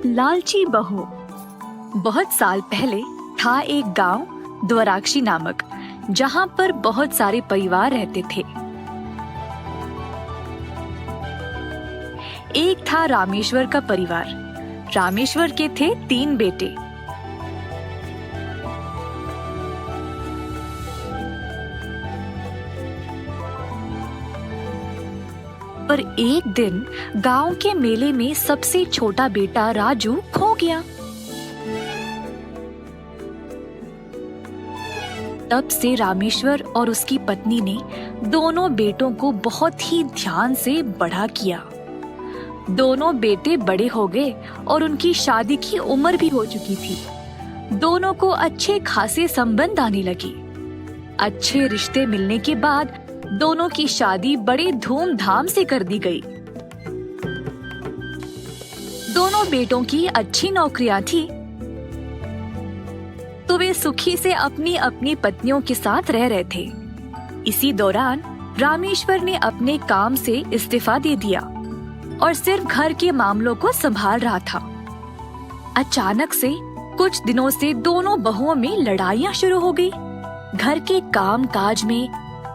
लालची बहू। बहुत साल पहले था एक गांव द्वाराक्षी नामक, जहां पर बहुत सारे परिवार रहते थे। एक था रामेश्वर का परिवार। रामेश्वर के थे 3 बेटे। पर एक दिन गांव के मेले में सबसे छोटा बेटा राजू खो गया। तब से रामेश्वर और उसकी पत्नी ने दोनों बेटों को बहुत ही ध्यान से बड़ा किया। दोनों बेटे बड़े हो गए और उनकी शादी की उम्र भी हो चुकी थी। दोनों को अच्छे खासे संबंध आने लगे। अच्छे रिश्ते मिलने के बाद दोनों की शादी बड़े धूमधाम से कर दी गई। दोनों बेटों की अच्छी नौकरियां थी, तो वे सुखी से अपनी अपनी पत्नियों के साथ रह रहे थे। इसी दौरान रामेश्वर ने अपने काम से इस्तीफा दे दिया और सिर्फ घर के मामलों को संभाल रहा था। अचानक से कुछ दिनों से दोनों बहुओं में लड़ाइयाँ शुरू हो गई। घर के काम काज में,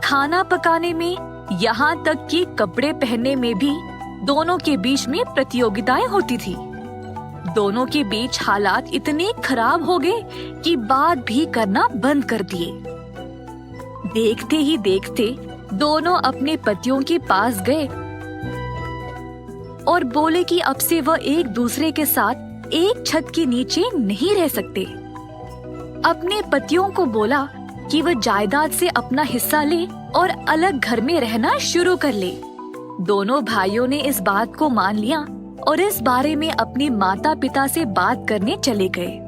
खाना पकाने में, यहाँ तक कि कपड़े पहनने में भी दोनों के बीच में प्रतियोगिताएं होती थी। दोनों के बीच हालात इतने खराब हो गए कि बात भी करना बंद कर दिए। देखते ही देखते दोनों अपने पतियों के पास गए और बोले कि अब से वह एक दूसरे के साथ एक छत के नीचे नहीं रह सकते। अपने पतियों को बोला कि वह जायदाद से अपना हिस्सा ले और अलग घर में रहना शुरू कर ले। दोनों भाइयों ने इस बात को मान लिया और इस बारे में अपने माता पिता से बात करने चले गए।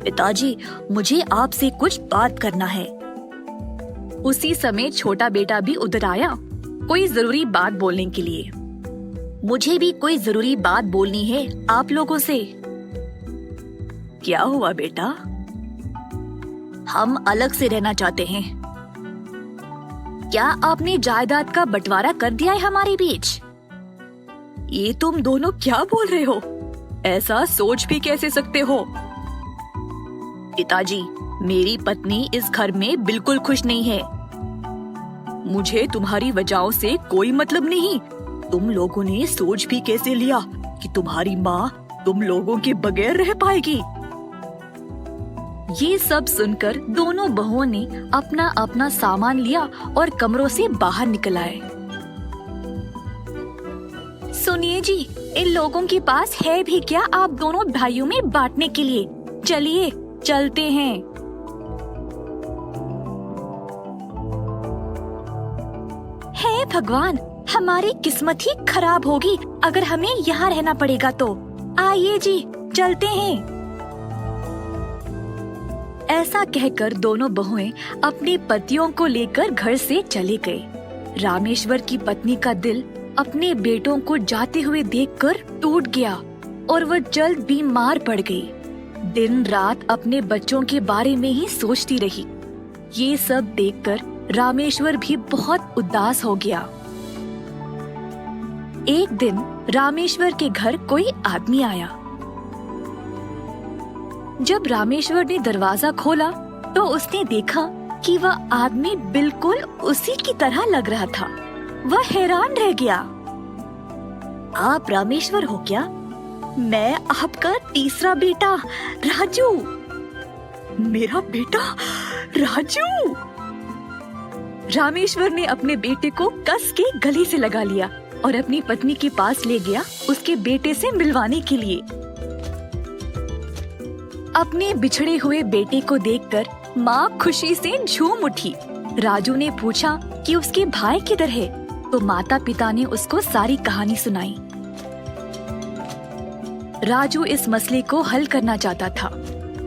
पिताजी, मुझे आपसे कुछ बात करना है। उसी समय छोटा बेटा भी उधर आया, कोई जरूरी बात बोलने के लिए। मुझे भी कोई जरूरी बात बोलनी है आप लोगों से। क्या हुआ बेटा? हम अलग से रहना चाहते हैं। क्या आपने जायदाद का बंटवारा कर दिया है हमारे बीच? ये तुम दोनों क्या बोल रहे हो? ऐसा सोच भी कैसे सकते हो? पिताजी, मेरी पत्नी इस घर में बिल्कुल खुश नहीं है। मुझे तुम्हारी वजहों से कोई मतलब नहीं। तुम लोगों ने सोच भी कैसे लिया कि तुम्हारी माँ तुम लोगों के बगैर रह पाएगी? ये सब सुनकर दोनों बहुओं ने अपना अपना सामान लिया और कमरों से बाहर निकल आए। सुनिए जी, इन लोगों के पास है भी क्या आप दोनों भाइयों में बांटने के लिए? चलिए चलते हैं। हे भगवान, हमारी किस्मत ही खराब होगी अगर हमें यहाँ रहना पड़ेगा तो। आइए जी, चलते हैं। ऐसा कहकर दोनों बहुएं अपने पतियों को लेकर घर से चले गए। रामेश्वर की पत्नी का दिल अपने बेटों को जाते हुए देखकर टूट गया और वह जल्द बीमार पड़ गई। दिन रात अपने बच्चों के बारे में ही सोचती रही। ये सब देखकर रामेश्वर भी बहुत उदास हो गया। एक दिन रामेश्वर के घर कोई आदमी आया। जब रामेश्वर ने दरवाजा खोला तो उसने देखा कि वह आदमी बिल्कुल उसी की तरह लग रहा था। वह हैरान रह गया। आप रामेश्वर हो क्या? मैं आपका तीसरा बेटा राजू। मेरा बेटा राजू? रामेश्वर ने अपने बेटे को कस के गले से लगा लिया और अपनी पत्नी के पास ले गया उसके बेटे से मिलवाने के लिए। अपने बिछड़े हुए बेटे को देखकर माँ खुशी से झूम उठी। राजू ने पूछा कि उसके भाई किधर है, तो माता पिता ने उसको सारी कहानी सुनाई। राजू इस मसले को हल करना चाहता था।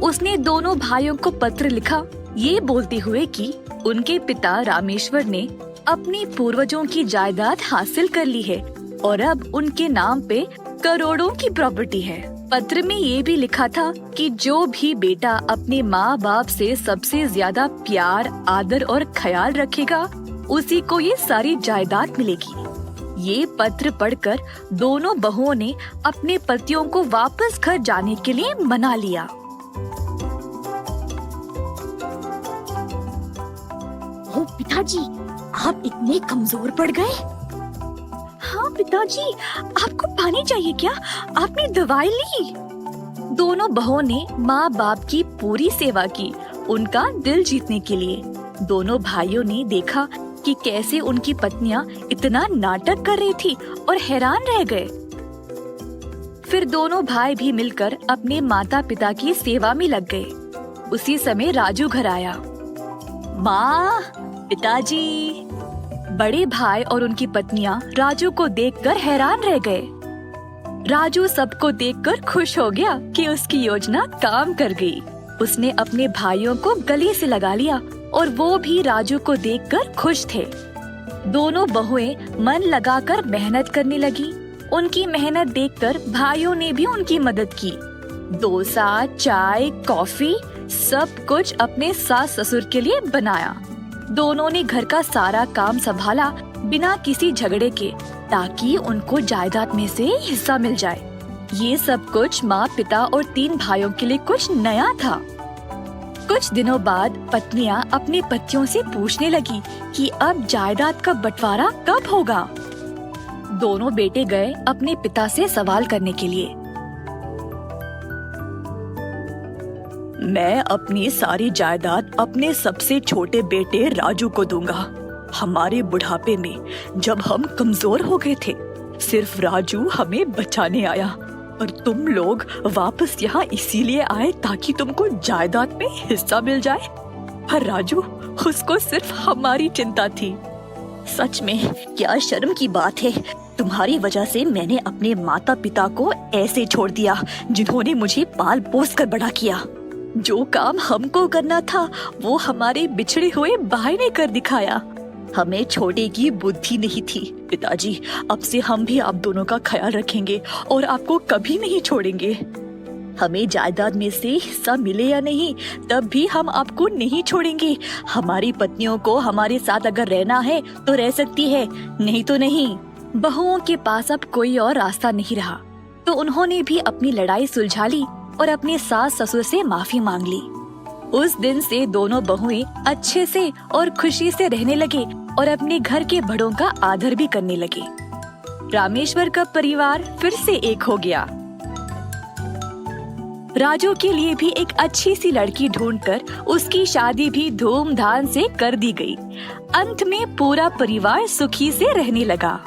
उसने दोनों भाइयों को पत्र लिखा, ये बोलते हुए कि उनके पिता रामेश्वर ने अपनी पूर्वजों की जायदाद हासिल कर ली है और अब उनके नाम पे करोड़ों की प्रॉपर्टी है। पत्र में ये भी लिखा था कि जो भी बेटा अपने माँ बाप से सबसे ज्यादा प्यार, आदर और ख्याल रखेगा, उसी को ये सारी जायदाद मिलेगी। ये पत्र पढ़कर दोनों बहुओं ने अपने पतियों को वापस घर जाने के लिए मना लिया। ओ पिताजी, आप इतने कमजोर पड़ गए। हाँ पिताजी, आपको पानी चाहिए क्या? आपने दवाई ली? दोनों बहुओं ने माँ बाप की पूरी सेवा की, उनका दिल जीतने के लिए। दोनों भाइयों ने देखा कि कैसे उनकी पत्नियां इतना नाटक कर रही थी और हैरान रह गए। फिर दोनों भाई भी मिलकर अपने माता पिता की सेवा में लग गए। उसी समय राजू घर आया। माँ, पिताजी। बड़े भाई और उनकी पत्नियां राजू को देखकर हैरान रह गए। राजू सबको देखकर खुश हो गया कि उसकी योजना काम कर गई। उसने अपने भाइयों को गले से लगा लिया और वो भी राजू को देखकर खुश थे। दोनों बहुएं मन लगाकर मेहनत करने लगी। उनकी मेहनत देखकर भाइयों ने भी उनकी मदद की। डोसा, चाय, कॉफी सब कुछ अपने सास ससुर के लिए बनाया। दोनों ने घर का सारा काम संभाला बिना किसी झगड़े के, ताकि उनको जायदाद में से हिस्सा मिल जाए। ये सब कुछ माँ, पिता और 3 भाइयों के लिए कुछ नया था। कुछ दिनों बाद पत्नियां अपने पतियों से पूछने लगी कि अब जायदाद का बंटवारा कब होगा। दोनों बेटे गए अपने पिता से सवाल करने के लिए। मैं अपनी सारी जायदाद अपने सबसे छोटे बेटे राजू को दूंगा। हमारे बुढ़ापे में जब हम कमजोर हो गए थे, सिर्फ राजू हमें बचाने आया और तुम लोग वापस यहाँ इसीलिए आए ताकि तुमको जायदाद में हिस्सा मिल जाए। पर राजू, उसको सिर्फ हमारी चिंता थी। सच में क्या शर्म की बात है। तुम्हारी वजह से मैंने अपने माता पिता को ऐसे छोड़ दिया जिन्होंने मुझे पाल पोस कर बड़ा किया। जो काम हमको करना था वो हमारे बिछड़े हुए भाई ने कर दिखाया। हमें छोटे की बुद्धि नहीं थी। पिताजी, अब से हम भी आप दोनों का ख्याल रखेंगे और आपको कभी नहीं छोड़ेंगे। हमें जायदाद में से हिस्सा मिले या नहीं, तब भी हम आपको नहीं छोड़ेंगे। हमारी पत्नियों को हमारे साथ अगर रहना है तो रह सकती है, नहीं तो नहीं। बहुओं के पास अब कोई और रास्ता नहीं रहा, तो उन्होंने भी अपनी लड़ाई सुलझा ली और अपने सास ससुर से माफी मांग ली। उस दिन से दोनों बहुएं अच्छे से और खुशी से रहने लगे और अपने घर के बड़ों का आदर भी करने लगे। रामेश्वर का परिवार फिर से एक हो गया। राजू के लिए भी एक अच्छी सी लड़की ढूंढकर उसकी शादी भी धूमधाम से कर दी गई। अंत में पूरा परिवार सुखी से रहने लगा।